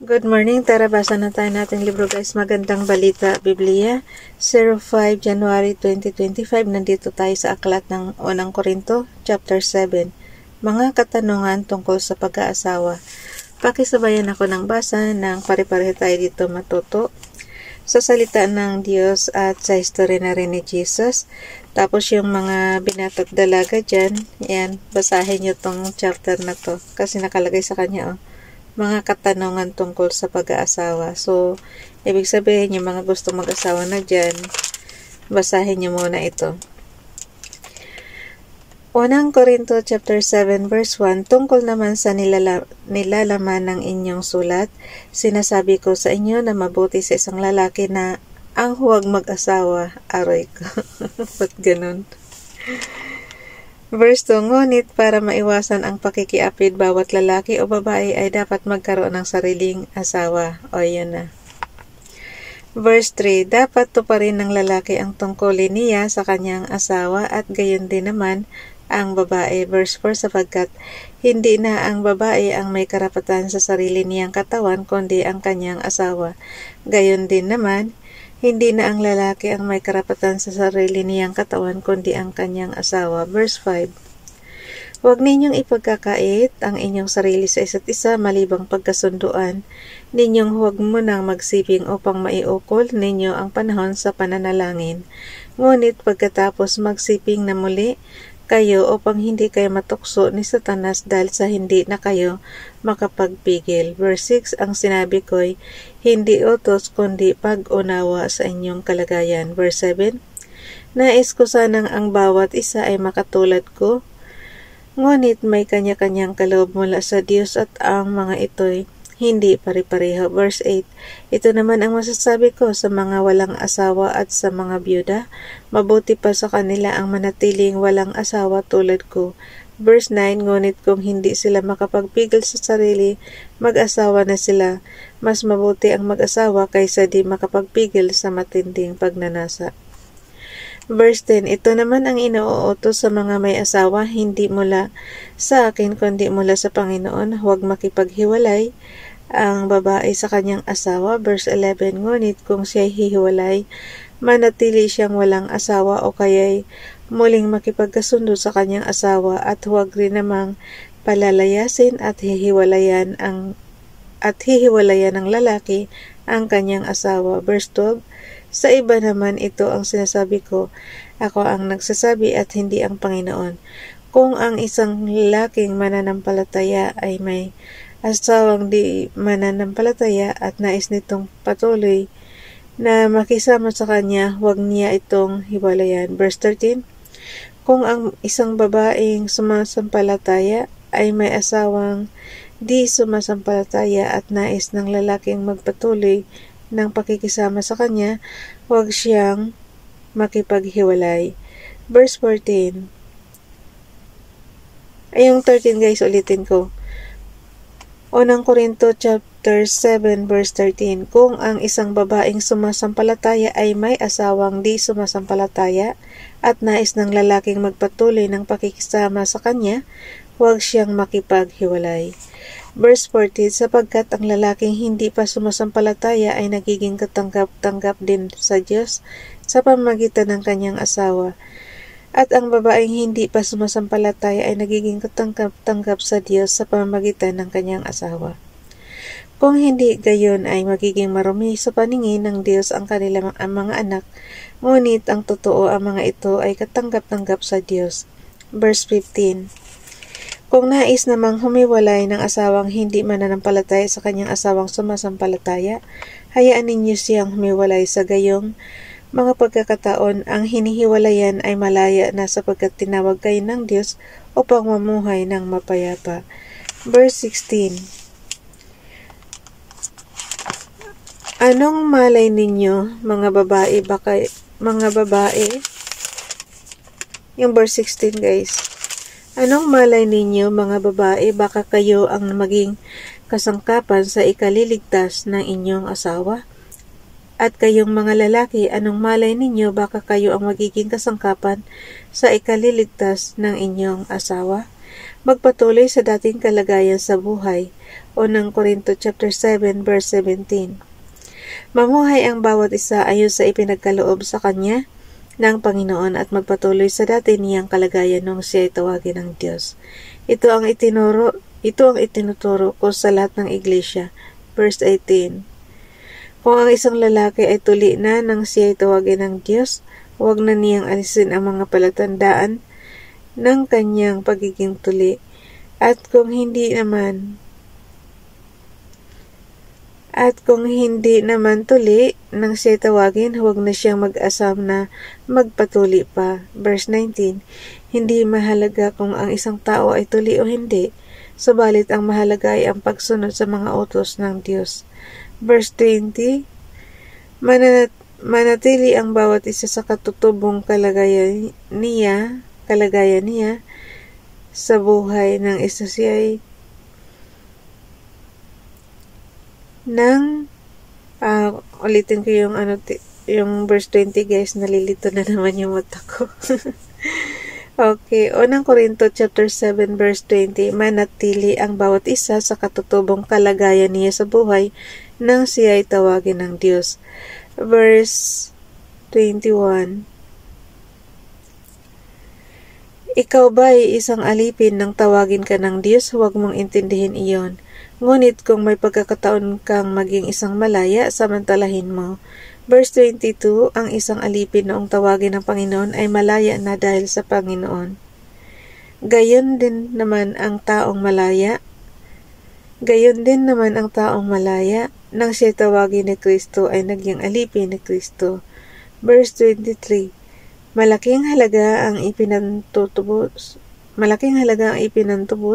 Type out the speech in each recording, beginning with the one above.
Good morning, tara basa na tayo nating libro guys. Magandang Balita, Biblia, 05 January 2025. Nandito tayo sa aklat ng unang Korinto, chapter 7. Mga katanungan tungkol sa pag-aasawa. Pakisabayan ako ng basa ng pare-pareho tayo dito matuto sa salita ng Diyos at sa history na rin ni Jesus. Tapos yung mga binata't dalaga dyan, yan, basahin nyo tong chapter na to kasi nakalagay sa kanya mga katanungan tungkol sa pag-aasawa. So, ibig sabihin yung mga gusto mag-asawa na dyan, basahin nyo muna ito. Unang Korinto chapter 7 verse 1, tungkol naman sa nilalaman ng inyong sulat, sinasabi ko sa inyo na mabuti sa isang lalaki na ang huwag mag-asawa. Aray ko. Ba't ganun? Verse 2, ngunit para maiwasan ang pakikiapid, bawat lalaki o babae ay dapat magkaroon ng sariling asawa. O yun na. Verse 3, dapat tuparin ng lalaki ang tungkulin niya sa kanyang asawa at gayon din naman ang babae. Verse 4, sapagkat hindi na ang babae ang may karapatan sa sarili niyang katawan kundi ang kanyang asawa. Gayon din naman, hindi na ang lalaki ang may karapatan sa sarili niyang katawan kundi ang kanyang asawa. Verse 5, huwag ninyong ipagkakait ang inyong sarili sa isa't isa malibang pagkasunduan. Ninyong huwag munang magsiping upang maiukol ninyo ang panahon sa pananalangin. Ngunit pagkatapos magsiping na muli kayo upang hindi kayo matukso ni Satanas dahil sa hindi na kayo makapagpigil. Verse 6, ang sinabi ko'y hindi utos kundi pag-unawa sa inyong kalagayan. Verse 7, nais ko sanang ang bawat isa ay makatulad ko, ngunit may kanya-kanyang kaloob mula sa Diyos at ang mga ito'y hindi pare-pareho. Verse 8, ito naman ang masasabi ko sa mga walang asawa at sa mga byuda, mabuti pa sa kanila ang manatiling walang asawa tulad ko. Verse 9, ngunit kung hindi sila makapagpigil sa sarili, mag-asawa na sila. Mas mabuti ang mag-asawa kaysa di makapagpigil sa matinding pagnanasa. Verse 10, ito naman ang inuutos sa mga may asawa, hindi mula sa akin kundi mula sa Panginoon, huwag makipaghiwalay ang babae sa kanyang asawa. Verse 11, ngunit kung siya'y hihiwalay, manatili siyang walang asawa o kaya'y muling makipagkasundo sa kanyang asawa at huwag rin namang palalayasin at hihiwalayan ng lalaki ang kanyang asawa. Verse 12, sa iba naman ito ang sinasabi ko, ako ang nagsasabi at hindi ang Panginoon. Kung ang isang lalaking mananampalataya ay may asawang di mananampalataya at nais nitong patuloy na makisama sa kanya, huwag niya itong hiwalayan. Verse 13, kung ang isang babaeng sumasampalataya ay may asawang di sumasampalataya at nais ng lalaking magpatuloy ng pakikisama sa kanya, huwag siyang makipaghiwalay. Verse 14, yung 13 guys, ulitin ko. Unang Korinto chapter 7 verse 13, kung ang isang babaeng sumasampalataya ay may asawang di sumasampalataya at nais ng lalaking magpatuloy ng pakikisama sa kanya, huwag siyang makipaghiwalay. Verse 14, sapagkat ang lalaking hindi pa sumasampalataya ay nagiging katanggap-tanggap din sa Diyos sa pamamagitan ng kanyang asawa, at ang babaeng hindi pa sumasampalataya ay nagiging katanggap-tanggap sa Diyos sa pamamagitan ng kanyang asawa. Kung hindi gayon ay magiging marumi sa paningin ng Diyos ang kanilang mga anak, ngunit ang totoo ang mga ito ay katanggap-tanggap sa Diyos. Verse 15, kung nais namang humiwalay ng asawang hindi mananampalataya sa kanyang asawang sumasampalataya, hayaan ninyo siyang humiwalay. Sa gayong mga pagkakataon, ang hinihiwalayan ay malaya na sapagkat tinawag kayo ng Diyos upang mamuhay ng mapayapa. Verse 16, anong malay ninyo, mga babae, yung verse 16 guys, anong malay ninyo, mga babae, baka kayo ang maging kasangkapan sa ikaliligtas ng inyong asawa? At kayong mga lalaki, anong malay ninyo, baka kayo ang magiging kasangkapan sa ikaliligtas ng inyong asawa? magpatuloy sa dating kalagayan sa buhay. Unang Korinto chapter 7 verse 17. Mamuhay ang bawat isa ayon sa ipinagkaloob sa kanya ng Panginoon at magpatuloy sa dati niyang kalagayan nung siya ay tawagin ng Diyos. Ito ang itinuturo ko sa lahat ng iglesia. Verse 18. Kung ang isang lalaki ay tuli na nang siya ay tawagin ng Diyos, huwag na niyang alisin ang mga palatandaan ng kanyang pagiging tuli. At kung hindi naman tuli nang siya tawagin, huwag na siyang mag-asam na magpatuli pa. Verse 19. Hindi mahalaga kung ang isang tao ay tuli o hindi, subalit ang mahalaga ay ang pagsunod sa mga utos ng Diyos. Verse 20. Manatili ang bawat isa sa katutubong kalagayan niya sa buhay ng isa siya ulitin ko yung verse 20 guys, nalilito na naman yung mata ko. Okay, unang Korinto chapter 7 verse 20, manatili ang bawat isa sa katutubong kalagayan niya sa buhay nang siya ay tawagin ng Diyos. Verse 21, ikaw ba ay isang alipin nang tawagin ka ng Diyos? Huwag mong intindihin iyon. Ngunit kung may pagkakataon kang maging isang malaya, samantalahin mo. Verse 22, ang isang alipin noong tawagin ng Panginoon ay malaya na dahil sa Panginoon. Gayon din naman ang taong malaya nang siya tawagin ni Kristo ay naging alipin ni Kristo. Verse 23, malaking halaga ang ipinantubos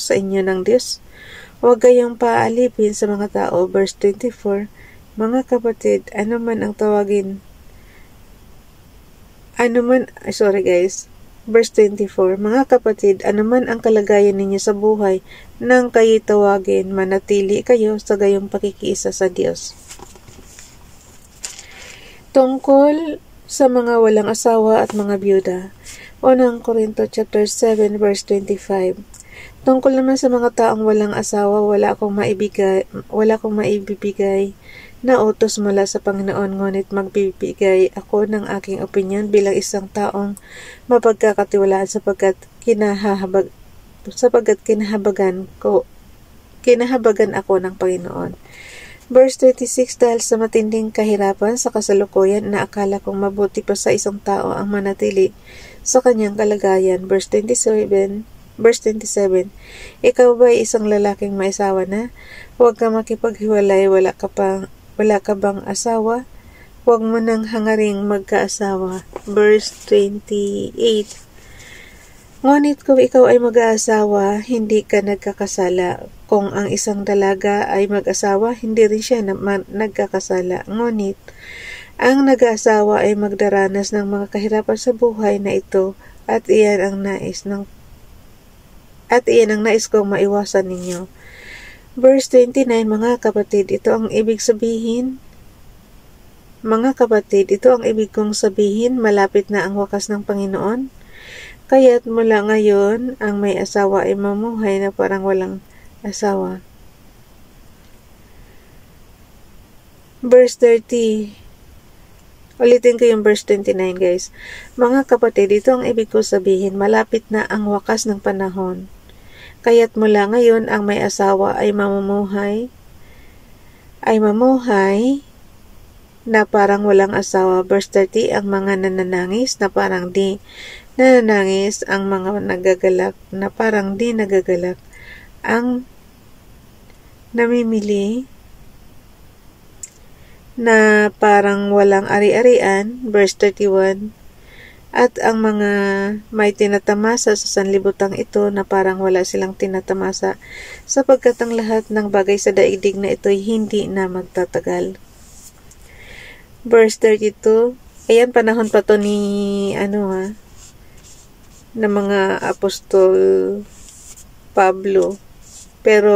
sa inyo ng Diyos. Huwag kayong paalipin sa mga tao. Verse 24, mga kapatid, Verse 24, mga kapatid, anuman ang kalagayan ninyo sa buhay nang kayo tawagin, manatili kayo sa gayong pakikiisa sa Diyos. Tungkol sa mga walang asawa at mga byuda. Unang Korinto chapter 7 verse 25. Tungkol naman sa mga taong walang asawa, wala akong maibibigay na utos mula sa Panginoon, ngunit magbibigay ako ng aking opinyon bilang isang taong mapagkakatiwalaan sapagkat kinahabagan ako ng Panginoon. Verse 26, dahil sa matinding kahirapan sa kasalukuyan na akala kong mabuti pa sa isang tao ang manatili sa kanyang kalagayan. Verse 27, ikaw ba ay isang lalaking may asawa na? Huwag ka makipaghiwalay, wala ka bang asawa? Huwag mo nang hangaring magkaasawa. Verse 28, ngunit kung ikaw ay mag-aasawa, hindi ka nagkakasala. Kung ang isang dalaga ay mag-asawa, hindi rin siya nagkakasala. Ngunit ang nag-aasawa ay magdaranas ng mga kahirapan sa buhay na ito, at iyan ang nais kong maiwasan ninyo. Verse 29, mga kapatid, ito ang ibig kong sabihin, malapit na ang wakas ng Panginoon. Kaya't mula ngayon, ang may asawa ay mamuhay na parang walang asawa. Verse 30, ulitin ko yung verse 29 guys. Mga kapatid, ito ang ibig kong sabihin, malapit na ang wakas ng panahon. Kaya't mula ngayon, ang may asawa ay mamuhay na parang walang asawa. Verse 30, ang mga nananangis na parang di nananangis, ang mga nagagalak na parang di nagagalak, ang namimili na parang walang ari-arian. Verse 31, at ang mga may tinatamasa sa sanlibutan ito na parang wala silang tinatamasa, sapagkat ang lahat ng bagay sa daigdig na ito'y hindi na magtatagal. Verse 32, ayan, panahon pa to ni na mga apostol Pablo. Pero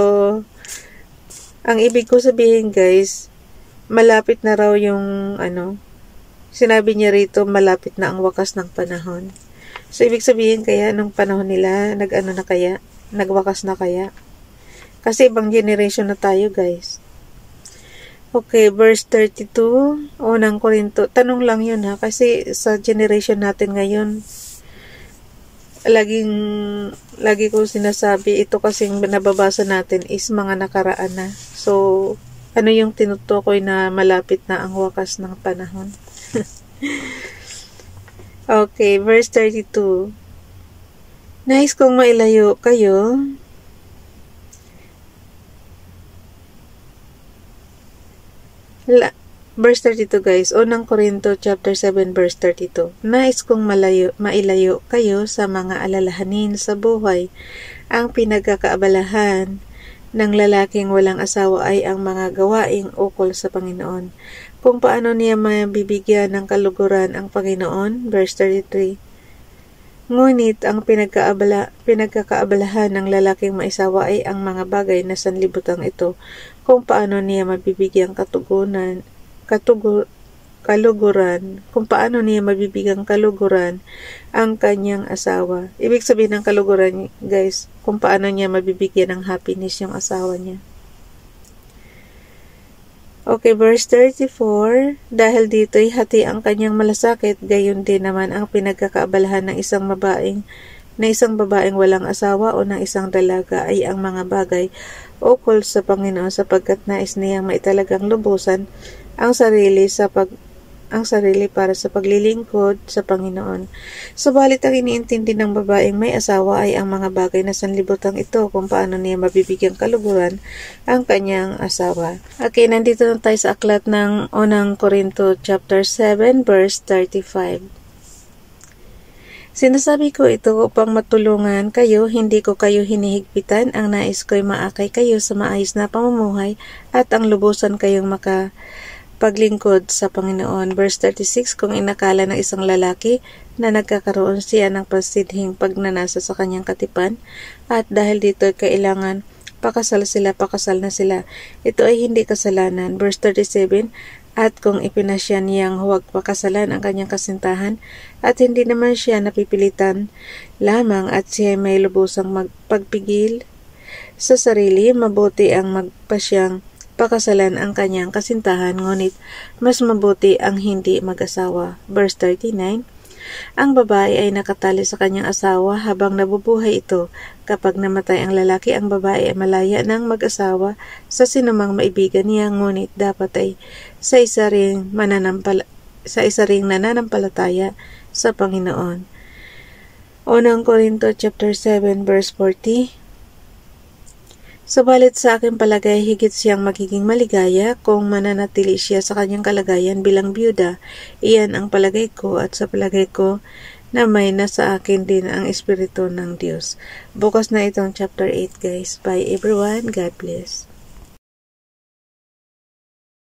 ang ibig ko sabihin guys, malapit na raw yung sinabi niya rito, malapit na ang wakas ng panahon. So, ibig sabihin kaya, nung panahon nila, na kaya? nagwakas na kaya? Kasi ibang generation na tayo, guys. Okay, verse 32, unang Korinto. Tanong lang yun ha, kasi sa generation natin ngayon, lagi ko sinasabi, ito kasing nababasa natin is mga nakaraan na. So, ano yung tinutukoy na malapit na ang wakas ng panahon? Okay, verse 32. Nais kong mailayo kayo verse 32 guys, unang Korinto chapter 7 verse 32. Nais kong mailayo kayo sa mga alalahanin sa buhay. Ang pinagkakaabalahan ng lalaking walang asawa ay ang mga gawaing ukol sa Panginoon. Kung paano niya mabibigyan ng kaluguran ang Panginoon, verse 33. Ngunit ang pinagkakaabalahan ng lalaking maisawa ay ang mga bagay na sanlibutan ito, kung paano niya mabibigyan kaluguran, ang kanyang asawa. Ibig sabihin ng kaluguran, guys, kung paano niya mabibigyan ng happiness yung asawa niya. Okay, verse 34, dahil dito'y hati ang kanyang malasakit, gayon din naman ang pinagkakaabalahan ng isang babaeng walang asawa o ng isang dalaga ay ang mga bagay ukol sa Panginoon, sapagkat nais niyang maitalagang lubusan ang sarili para sa paglilingkod sa Panginoon. Subalit ang iniintindi ng babaeng may asawa ay ang mga bagay na sanlibutan ito, kung paano niya mabibigyan kaluguran ang kanyang asawa. Okay, nandito na tayo sa aklat ng unang Korinto chapter 7 verse 35. Sinasabi ko ito upang matulungan kayo, hindi ko kayo hinihigpitan. Ang nais ko'y maakay kayo sa maayos na pamumuhay at ang lubusan kayong paglingkod sa Panginoon. Verse 36, kung inakala ng isang lalaki na nagkakaroon siya ng pasidhing pagnanasa sa kanyang katipan, at dahil dito ay kailangan pakasal na sila. Ito ay hindi kasalanan. Verse 37, at kung ipinasya niyang huwag pakasalan ang kanyang kasintahan, at hindi naman siya napipilitan lamang at siya may lubusang magpagpigil sa sarili, mabuti ang magpasyang pakasalan ang kanyang kasintahan, ngunit mas mabuti ang hindi mag-asawa. Verse 39, ang babae ay nakatali sa kanyang asawa habang nabubuhay ito. Kapag namatay ang lalaki, ang babae ay malaya ng mag-asawa sa sinumang maibigan niya, ngunit dapat ay sa isa ring nananampalataya sa Panginoon. Unang Korinto chapter 7 verse 40. Subalit sa aking palagay, higit siyang magiging maligaya kung mananatili siya sa kanyang kalagayan bilang byuda. Iyan ang palagay ko, at sa palagay ko na may nasa akin din ang Espiritu ng Diyos. Bukas na itong chapter 8 guys. Bye everyone. God bless.